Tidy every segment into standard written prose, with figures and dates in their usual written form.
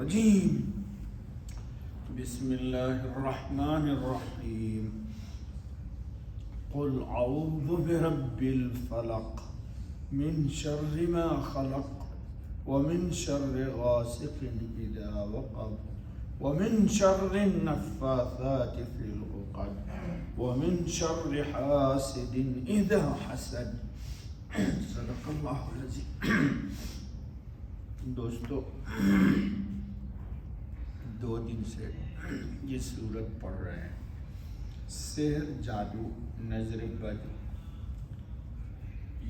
الرجیم بسم اللہ الرحمن الرحیم قل اعوذ برب الفلق من شر ما خلق ومن شر غاسق اذا وقب ومن شر النفاثات في العقد ومن شر حاسد اذا حسد صدق اللہ العظیم۔ دوستو، 2 دن سے یہ سورت پڑھ رہے ہیں۔ سحر، جادو، نظر بد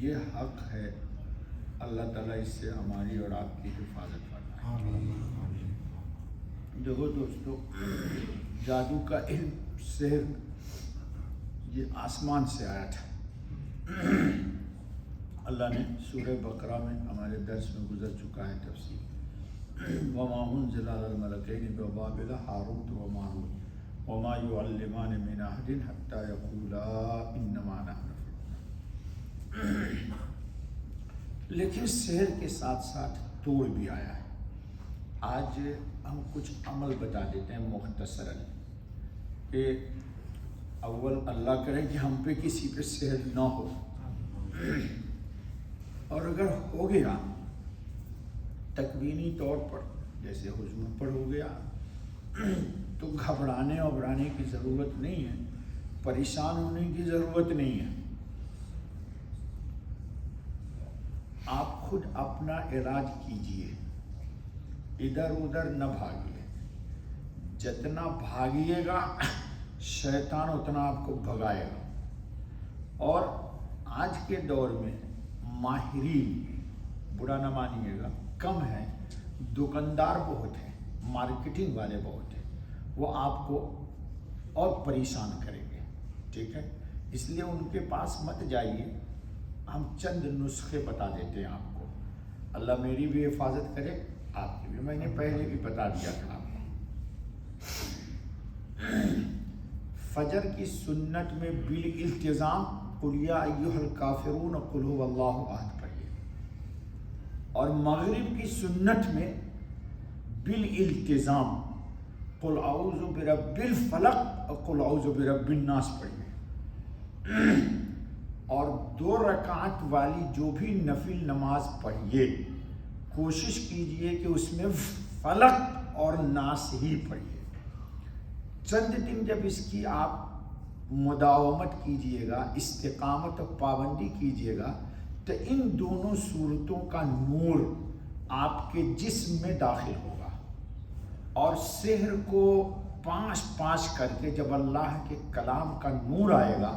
یہ حق ہے، اللہ تعالیٰ اس سے ہماری اور آپ کی حفاظت فرمائے۔ دیکھو دوستو، جادو کا علم، سحر، یہ آسمان سے آیا تھا۔ اللہ نے سورہ بقرہ میں ہمارے درس میں گزر چکا ہے تفصیل۔ وما انزل على الملكين ببابل هاروت وماروت وما يعلمان من احد حتى يقولا انما نحن فتنة۔ لیکن سحر کے ساتھ ساتھ توڑ بھی آیا ہے۔ آج ہم کچھ عمل بتا دیتے ہیں مختصراً، کہ اول اللہ کرے کہ ہم پہ کسی پہ سحر نہ ہو، اور اگر ہو گیا تکوینی طور پر جیسے حضور پر ہو گیا تو گھبرانے وبرانے کی ضرورت نہیں ہے، پریشان ہونے کی ضرورت نہیں ہے۔ آپ خود اپنا علاج کیجئے، ادھر ادھر نہ بھاگیے۔ جتنا بھاگیے گا شیطان اتنا آپ کو بھگائے گا۔ اور آج کے دور میں ماہرین، برا نہ مانیے گا، کم ہیں، دکاندار بہت ہیں، مارکیٹنگ والے بہت ہیں، وہ آپ کو اور پریشان کریں گے، ٹھیک ہے؟ اس لیے ان کے پاس مت جائیے، ہم چند نسخے بتا دیتے ہیں آپ کو۔ اللہ میری بھی حفاظت کرے، آپ کی بھی۔ میں نے پہلے بھی بتا دیا تھا آپ کو۔ فجر کی سنت میں بالالتزام قل یا ایھا الکافرون قل ھو اللہ احد پڑھیے، اور مغرب کی سنت میں بالالتزام قل اعوذ برب الفلق اور قل اعوذ برب الناس پڑھیے۔ اور 2 رکعت والی جو بھی نفل نماز پڑھیے، کوشش کیجئے کہ اس میں فلق اور ناس ہی پڑھیے۔ چند دن جب اس کی آپ مداومت کیجئے گا، استقامت اور پابندی کیجئے گا، تو ان دونوں صورتوں کا نور آپ کے جسم میں داخل ہوگا، اور سحر کو 5 کر کے جب اللہ کے کلام کا نور آئے گا،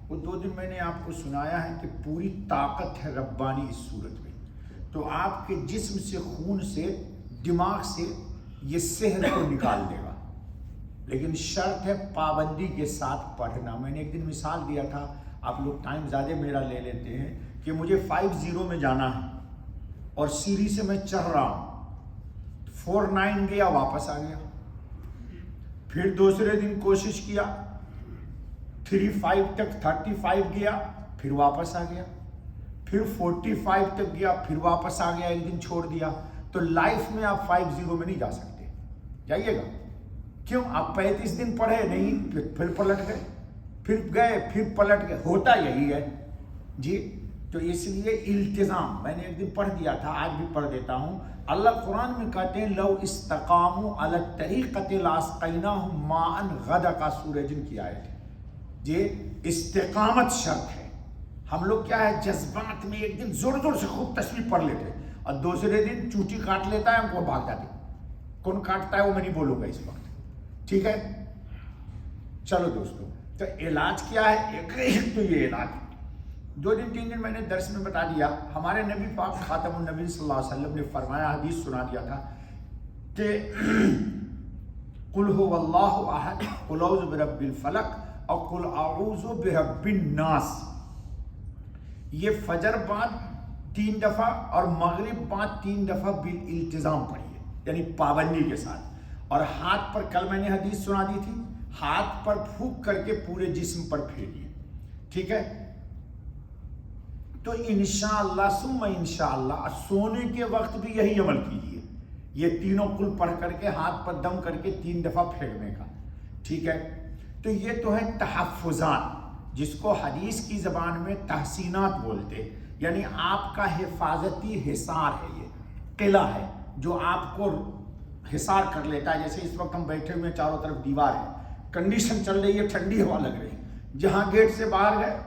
وہ 2 دن میں نے آپ کو سنایا ہے کہ پوری طاقت ہے ربانی اس صورت میں، تو آپ کے جسم سے، خون سے، دماغ سے یہ سحر کو نکال دے گا۔ لیکن شرط ہے پابندی کے ساتھ پڑھنا۔ میں نے ایک دن مثال دیا تھا، آپ لوگ ٹائم زیادہ میرا لے لیتے ہیں، کہ مجھے 50 میں جانا ہے اور سیڑھی سے میں چڑھ رہا ہوں، 49 گیا، واپس آ گیا۔ پھر دوسرے دن کوشش کیا، 35 تک، 35 گیا، پھر واپس آ گیا۔ پھر 45 تک گیا، پھر واپس آ گیا، ایک دن چھوڑ دیا۔ تو لائف میں آپ 50 میں نہیں جا سکتے، جائیے گا۔ کیوں؟ آپ 35 دن پڑھے نہیں، پھر پلٹ گئے، پھر گئے، پھر پلٹ گئے، ہوتا یہی ہے جی۔ تو اس لیے التزام، میں نے ایک دن پڑھ دیا تھا، آج بھی پڑھ دیتا ہوں۔ اللہ قرآن میں کہتے ہیں لو استقاموا علی الطریقۃ لاسقیناھم ماء غدقا، سورہ جن کی آیت ہے جی۔ استقامت شرط ہے۔ ہم لوگ کیا ہے، جذبات میں ایک دن زور زور سے خوب تسبیح پڑھ لیتے، اور دوسرے دن چوٹی کاٹ لیتا ہے، ہم کو بھاگ جاتے۔ کون کاٹتا ہے وہ میں نہیں بولوں گا اس وقت، ٹھیک ہے؟ چلو دوستو، تو علاج کیا ہے؟ ایک تو یہ علاج 2 دن 3 دن میں نے درس میں بتا دیا۔ ہمارے نبی پاک خاتم النبی صلی اللہ علیہ وسلم نے فرمایا، حدیث سنا دیا تھا کہ قل هو اللہ احد، قل اعوذ برب الفلق اور قل اعوذ برب الناس، یہ فجر بعد 3 دفعہ اور مغرب بعد 3 دفعہ بالالتزام پڑھیے، یعنی پابندی کے ساتھ۔ اور ہاتھ پر، کل میں نے حدیث سنا دی تھی، ہاتھ پر پھونک کر کے پورے جسم پر پھیریے، ٹھیک ہے؟ تو انشاءاللہ ثم انشاءاللہ سونے کے وقت بھی یہی عمل کیجیے، یہ تینوں قل پڑھ کر کے ہاتھ پر دم کر کے 3 دفعہ پھینکنے کا، ٹھیک ہے؟ تو یہ تو ہے تحفظات، جس کو حدیث کی زبان میں تحسینات بولتے، یعنی آپ کا حفاظتی حصار ہے، یہ قلعہ ہے جو آپ کو حصار کر لیتا ہے۔ جیسے اس وقت ہم بیٹھے ہوئے چاروں طرف دیوار ہے، کنڈیشن چل رہی ہے، ٹھنڈی ہوا لگ رہی ہے، جہاں گیٹ سے باہر گئے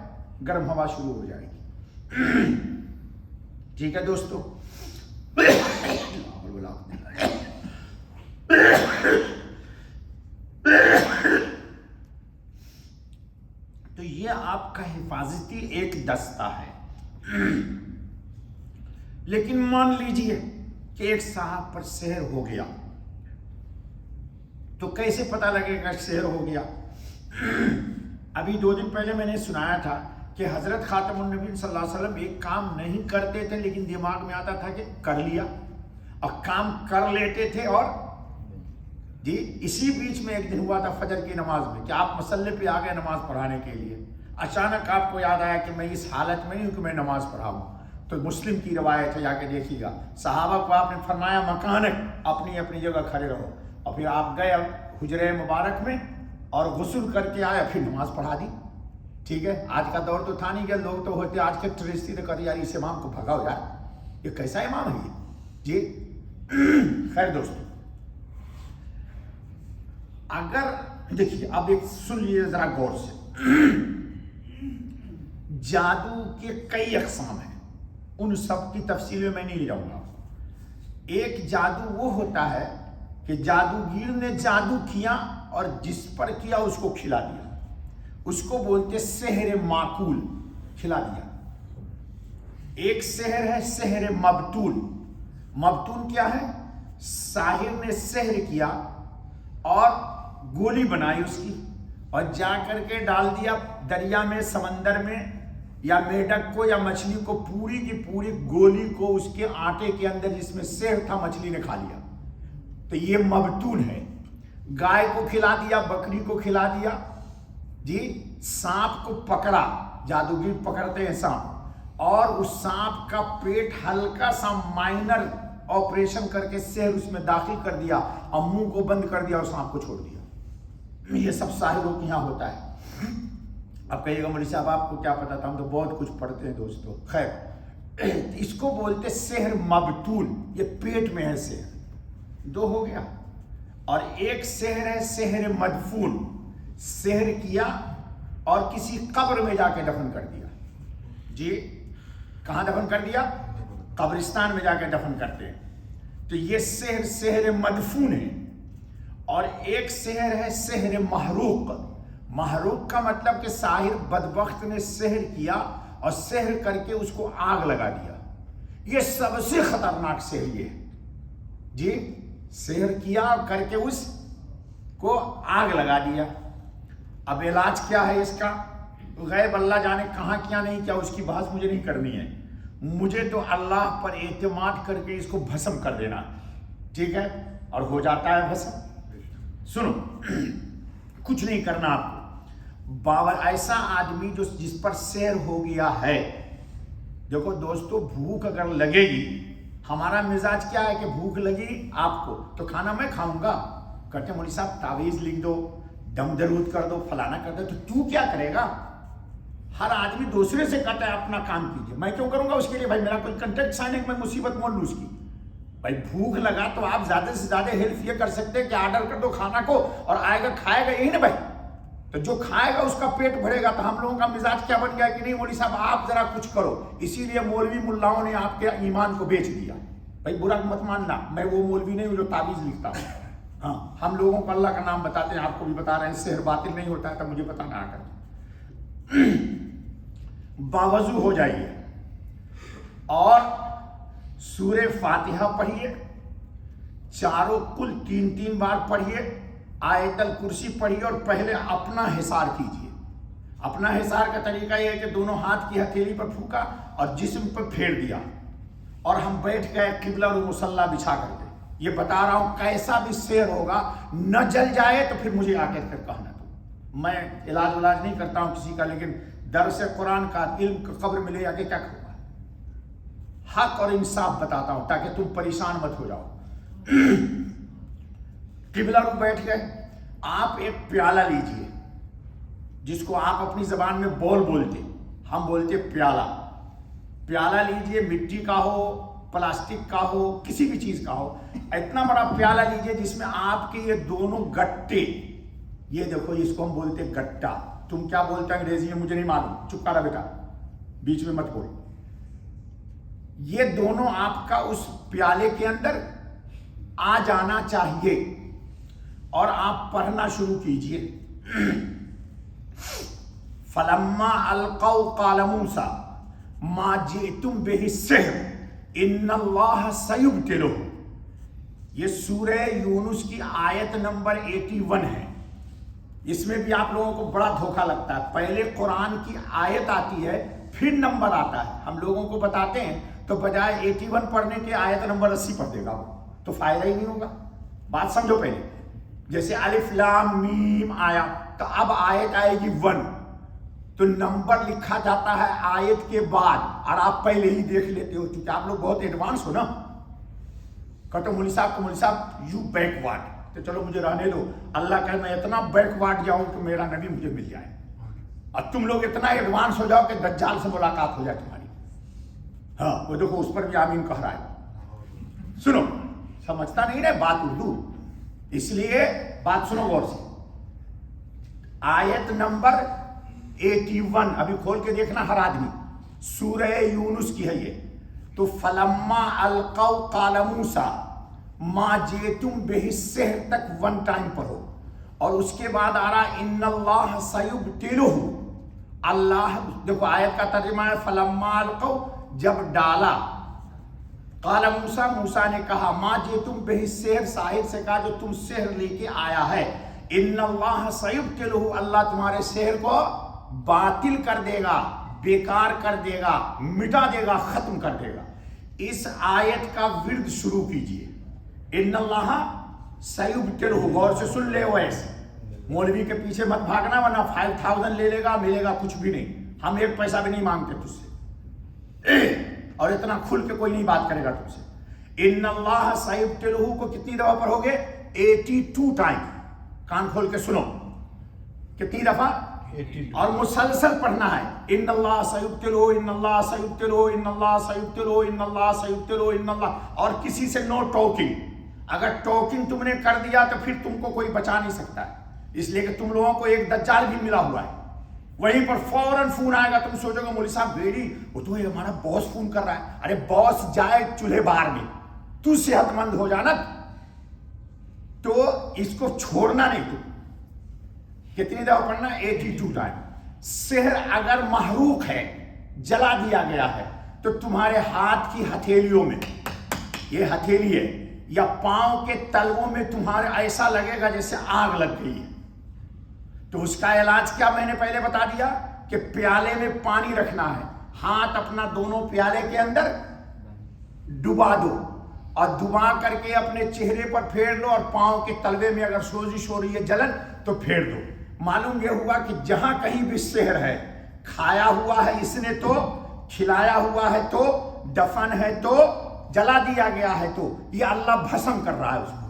گرم ہوا شروع ہو جائے گی، ٹھیک ہے دوستو؟ تو یہ آپ کا حفاظتی ایک دستہ ہے۔ لیکن مان لیجئے کہ ایک صاحب پر سحر ہو گیا، تو کیسے پتہ لگے گا سحر ہو گیا؟ ابھی 2 دن پہلے میں نے سنایا تھا کہ حضرت خاتم النبی صلی اللہ علیہ وسلم ایک کام نہیں کرتے تھے، لیکن دماغ میں آتا تھا کہ کر لیا، اور کام کر لیتے تھے، اور جی اسی بیچ میں ایک دن ہوا تھا فجر کی نماز میں کہ آپ مصلی پہ آ گئے نماز پڑھانے کے لیے، اچانک آپ کو یاد آیا کہ میں اس حالت میں نہیں ہوں کہ میں نماز پڑھاؤں، تو مسلم کی روایت ہے، جا کے دیکھیے گا، صحابہ کو آپ نے فرمایا مکانک، اپنی اپنی جگہ کھڑے رہو، اور پھر آپ گئے حجرہ مبارک میں اور غسل کر کے آئے، پھر نماز پڑھا دی، ٹھیک ہے؟ آج کا دور تو تھا نہیں کہ لوگ تو ہوتے آج کے ٹریسٹی تو کر یار اس امام کو بھگاؤ یار، یہ کیسا امام ہے یہ جی؟ خیر دوستو، اگر دیکھیے اب ایک سن لیجیے ذرا غور سے، جادو کے کئی اقسام ہیں، ان سب کی تفصیل میں نہیں جاؤں گا۔ ایک جادو وہ ہوتا ہے کہ جادوگر نے جادو کیا اور جس پر کیا اس کو کھلا دیا، اس کو بولتے سحر معقول، کھلا دیا۔ ایک سحر ہے سحر مبتول۔ مبتول کیا ہے؟ ساحر نے سحر کیا اور گولی بنائی اس کی، اور جا کر کے ڈال دیا دریا میں، سمندر میں، یا میڈک کو یا مچھلی کو، پوری کی پوری گولی کو اس کے آٹے کے اندر جس میں سحر تھا مچھلی نے کھا لیا، تو یہ مبتول ہے۔ گائے کو کھلا دیا، بکری کو کھلا دیا، جی سانپ کو پکڑا، جادوگر پکڑتے ہیں سانپ، اور اس سانپ کا پیٹ ہلکا سا مائنر آپریشن کر کے سحر اس میں داخل کر دیا، اور منہ کو بند کر دیا اور سانپ کو چھوڑ دیا۔ یہ سب ساحروں کے یہاں ہوتا ہے۔ اب کہیے گا مولوی صاحب آپ کو کیا پتا تھا، ہم تو بہت کچھ پڑھتے ہیں دوستو۔ خیر، اس کو بولتے سحر مبتول، یہ پیٹ میں ہے سحر، 2 ہو گیا۔ اور ایک سحر ہے سحر مدفون، سحر کیا اور کسی قبر میں جا کے دفن کر دیا۔ جی کہاں دفن کر دیا؟ قبرستان میں جا کے دفن کرتے ہیں، تو یہ سحر سحر مدفون ہے۔ اور ایک سحر ہے سحر محروق۔ محروق کا مطلب کہ ساحر بدبخت نے سحر کیا اور سحر کر کے اس کو آگ لگا دیا۔ یہ سب سے خطرناک سحر یہ ہے جی، سحر کیا اور کر کے اس کو آگ لگا دیا۔ اب علاج کیا ہے اس کا؟ غیب اللہ جانے کہاں کیا نہیں کیا، اس کی بحث مجھے نہیں کرنی ہے، مجھے تو اللہ پر اعتماد کر کے اس کو بھسم کر دینا، ٹھیک ہے؟ اور ہو جاتا ہے بھسم۔ سنو، کچھ نہیں کرنا آپ کو، ایسا آدمی جس پر سحر ہو گیا ہے، دیکھو دوستو بھوک اگر لگے گی، ہمارا مزاج کیا ہے کہ بھوک لگی آپ کو تو کھانا میں کھاؤں گا، کہتے ہیں مولوی صاحب تعویذ لکھ دو، دم درود کر دو، فلانا کر دو، تو کیا کرے گا؟ ہر آدمی دوسرے سے کہتا ہے اپنا کام کیجیے، میں کیوں کروں گا اس کے لیے؟ بھائی میرا کوئی کنٹیکٹ سائن ہے کہ میں مصیبت مول لوں اس کی؟ بھائی بھوک لگا تو آپ زیادہ سے زیادہ ہیلپ یہ کر سکتے ہیں کہ آرڈر کر دو کھانا کو، اور آئے گا کھائے گا، یہی نا بھائی؟ تو جو کھائے گا اس کا پیٹ بھرے گا۔ تو ہم لوگوں کا مزاج کیا بن گیا کہ نہیں مولوی صاحب آپ ذرا کچھ کرو، اسی لیے مولوی ملاؤں نے آپ کے ایمان کو بیچ دیا۔ بھائی برا مت ماننا، میں وہ مولوی نہیں ہوں جو تعویذ لکھتا ہوں، ہاں ہم لوگوں کو اللہ کا نام بتاتے ہیں، آپ کو بھی بتا رہے ہیں، سحر باطل نہیں ہوتا ہے، تب مجھے بتانا آ کر باوضو ہو جائیے اور سورہ فاتحہ پڑھیے، چاروں کل 3 بار پڑھیے، آیت الکرسی پڑھیے، اور پہلے اپنا حصار کیجیے۔ اپنا حصار کا طریقہ یہ ہے کہ دونوں ہاتھ کی ہتھیلی پر پھونکا اور جسم پر پھیر دیا، اور ہم بیٹھ گئے قبلہ اور مصلی بچھا کر کے۔ یہ بتا رہا ہوں کیسا بھی سحر ہوگا، نہ جل جائے تو پھر مجھے آ کے پھر کہنا۔ تو میں علاج نہیں کرتا ہوں کسی کا، لیکن درس قرآن کا علم کا قبر میں لے آ کے کیا کروں گا، حق اور انصاف بتاتا ہوں تاکہ تم پریشان مت ہو جاؤ۔ قبلہ رخ بیٹھ گئے. آپ ایک پیالہ لیجئے جس کو آپ اپنی زبان میں بول بولتے, ہم بولتے پیالہ. پیالہ لیجئے, مٹی کا ہو, پلاسٹک کا ہو, کسی بھی چیز کا ہو. اتنا بڑا پیالہ لیجئے جس میں آپ کے یہ دونوں گٹے, یہ دیکھو اس کو ہم بولتے گٹا. تم کیا بولتے ہیں انگریزی میں مجھے نہیں معلوم, چپ کرا بیٹا, بیچ میں مت بول. یہ دونوں آپ کا اس پیالے کے اندر آ جانا چاہیے اور آپ پڑھنا شروع کیجئے. فلما القوا قال موسیٰ ما جئتم به السحر ان اللہ سیبطلہ. یہ سورہ یونس کی آیت نمبر 81 ہے. اس میں بھی آپ لوگوں کو بڑا دھوکہ لگتا ہے. پہلے قرآن کی آیت آتی ہے پھر نمبر آتا ہے. ہم لوگوں کو بتاتے ہیں تو بجائے 81 پڑھنے کے آیت نمبر 80 پڑھ دے گا, تو فائدہ ہی نہیں ہوگا. بات سمجھو پہلے. جیسے الف لام میم آیا تو اب آیت آئے گی 1, تو نمبر لکھا جاتا ہے آیت کے بعد اور آپ پہلے ہی دیکھ لیتے ہو, چونکہ آپ لوگ بہت ایڈوانس ہو نا. کہتے مولوی صاحب یو بیک وارڈ, تو چلو مجھے رہنے دو. اللہ کہ میں اتنا بیک وارڈ جاؤں کہ میرا نبی مجھے مل جائے, اور تم لوگ اتنا ایڈوانس ہو جاؤ کہ دجال سے ملاقات ہو جائے تمہاری. ہاں وہ دیکھو اس پر بھی آمین کہہ رہا ہے. سنو, سمجھتا نہیں نا بات اردو, اس لیے بات سنو غور سے. آیت نمبر 81 ابھی کھول کے دیکھنا ہر آدمی, سورہ یونس کی ہے یہ. تو فلما القوا قال موسیٰ ما جئتم به السحر تک 1 ٹائم پڑھو, اور اس کے بعد آ رہا ان اللہ سیبطلہ. اللہ دیکھو آیت کا ترجمہ ہے فلما القوا, جب ڈالا. قال موسیٰ, موسیٰ نے کہا ما جئتم به السحر, ساحر سے کہا جو تم سحر لے کے آیا ہے. ان اللہ سیبطلہ, اللہ تمہارے سحر کو باطل کر دے گا, بیکار کر دے گا, مٹا دے گا, ختم کر دے گا. اس آیت کا ورد شروع کیجئے. ان اللہ سیبطلہ, غور سے سن لے. ویسے مولوی کے پیچھے مت بھاگنا ورنہ 5000 لے لے گا, ملے گا کچھ بھی نہیں. ہم 1 پیسہ بھی نہیں مانگتے تجھ سے, اور اتنا کھل کے کوئی نہیں بات کرے گا تم سے. ان اللہ سیبطلہ کو کتنی دفعہ پڑھو گے؟ 82 ٹائم. کان کھول کے سنو, کتنی دفعہ؟ اور مسلسل پڑھنا ہے. ان اللہ سیبطلہ, ان اللہ سیبطلہ, ان اللہ سیبطلہ, ان اللہ سیبطلہ, ان اللہ. اور کسی سے نو ٹاکنگ. اگر ٹاکنگ تم نے کر دیا تو پھر تم کو کوئی بچا نہیں سکتا ہے, اس لیے کہ تم لوگوں کو ایک دجال بھی ملا ہوا ہے. وہیں پر فوراً فون آئے گا, تم سوچو گے مولوی صاحب ویری وہ تو ہمارا باس فون کر رہا ہے. ارے باس جائے چولہے باہر میں, تو صحت مند ہو جانا, تو اس کو چھوڑنا نہیں. تو کتنی دفعہ پڑھنا؟ 82 ٹائم. سحر اگر محروق ہے, جلا دیا گیا ہے, تو تمہارے ہاتھ کی ہتھیلیوں میں, یہ ہتھیلی ہے, یا پاؤں کے تلووں میں تمہارے ایسا لگے گا جیسے آگ لگ گئی ہے. تو اس کا علاج کیا میں نے پہلے بتا دیا کہ پیالے میں پانی رکھنا ہے, ہاتھ اپنا دونوں پیالے کے اندر ڈبا دو, اور دبا کر کے اپنے چہرے پر پھیر لو, اور پاؤں کے تلوے میں اگر سوزش ہو رہی ہے, جلن, تو پھیر دو. معلوم یہ ہوا کہ جہاں کہیں بھی سحر ہے, کھایا ہوا ہے اس نے تو, کھلایا ہوا ہے تو, دفن ہے تو, جلا دیا گیا ہے تو, یہ اللہ بھسم کر رہا ہے اس کو.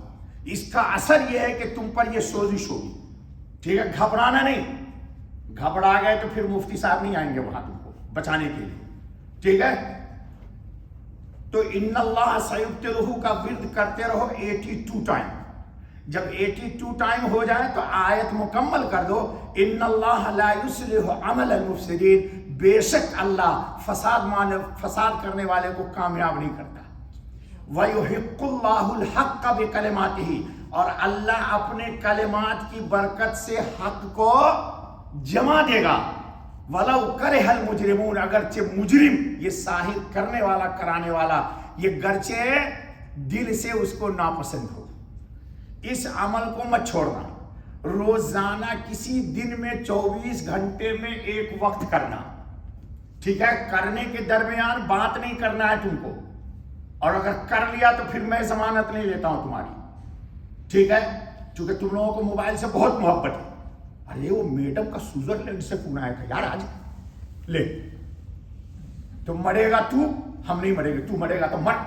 اس کا اثر یہ ہے کہ تم پر یہ سوزش ہوگی. ٹھیک ہے, گھبرانا نہیں. گھبرا گئے تو پھر مفتی صاحب نہیں آئیں گے وہاں تم کو بچانے کے لیے. ٹھیک ہے, تو ان اللہ سیبطلہ کا ورد کرتے رہو 82 ٹائم. جب 82 ٹائم ہو جائے تو آیت مکمل کر دو. ان اللہ لا یصلح عمل المفسدین, بے شک اللہ فساد کرنے والے کو کامیاب نہیں کرتا. وَيُحِقُّ اللَّهُ الْحَقَّ بِكَلِمَاتِهِ, اور اللہ اپنے کلمات کی برکت سے حق کو جمع دے گا. وَلَوْ كَرِهَ الْمُجْرِمُونَ, اگرچہ مجرم, یہ ساحر کرنے والا, کرانے والا, یہ گرچہ دل سے اس کو ناپسند ہو. اس عمل کو مت چھوڑنا. روزانہ کسی دن میں 24 گھنٹے میں 1 وقت کرنا. ٹھیک ہے, کرنے کے درمیان بات نہیں کرنا ہے تم کو, اور اگر کر لیا تو پھر میں ضمانت نہیں لیتا ہوں تمہاری. ٹھیک ہے, چونکہ تم لوگوں کو موبائل سے بہت محبت ہے. ارے وہ میڈم کا سوئٹزرلینڈ سے فون آیا تھا یار, آج لے, تو مرے گا تو, ہم نہیں مرے گے, تو مرے گا تو مر.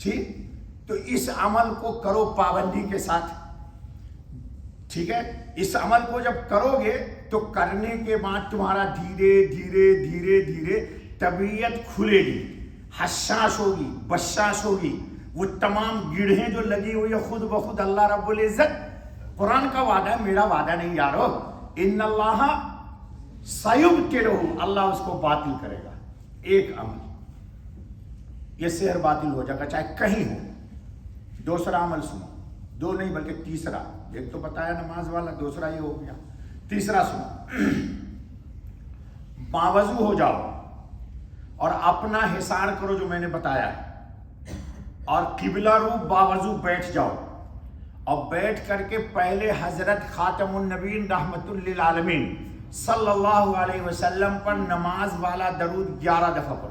ٹھیک, تو اس عمل کو کرو پابندی کے ساتھ، ٹھیک ہے؟ اس عمل کو جب کرو گے تو کرنے کے بعد تمہارا دھیرے دھیرے دھیرے دھیرے طبیعت کھلے گی، حساس ہوگی، بشاش ہوگی، وہ تمام گڑھیں جو لگی ہوئی ہے خود بخود اللہ رب العزت، قرآن کا وعدہ ہے، میرا وعدہ نہیں یارو، ان اللہ سیبطلہ، اللہ اس کو باطل کرے گا۔ ایک عمل یہ سحر باطل ہو جائے گا چاہے کہیں ہو۔ دوسرا عمل سنو، دو نہیں بلکہ تیسرا، ایک تو بتایا نماز والا، دوسرا یہ ہو گیا، تیسرا سنو۔ باوضو ہو جاؤ اور اپنا حصار کرو جو میں نے بتایا ہے، اور قبلہ رو باوضو بیٹھ جاؤ، اور بیٹھ کر کے پہلے حضرت خاتم النبیین رحمت للعالمین صلی اللہ علیہ وسلم پر نماز والا درود 11 دفعہ پڑھو۔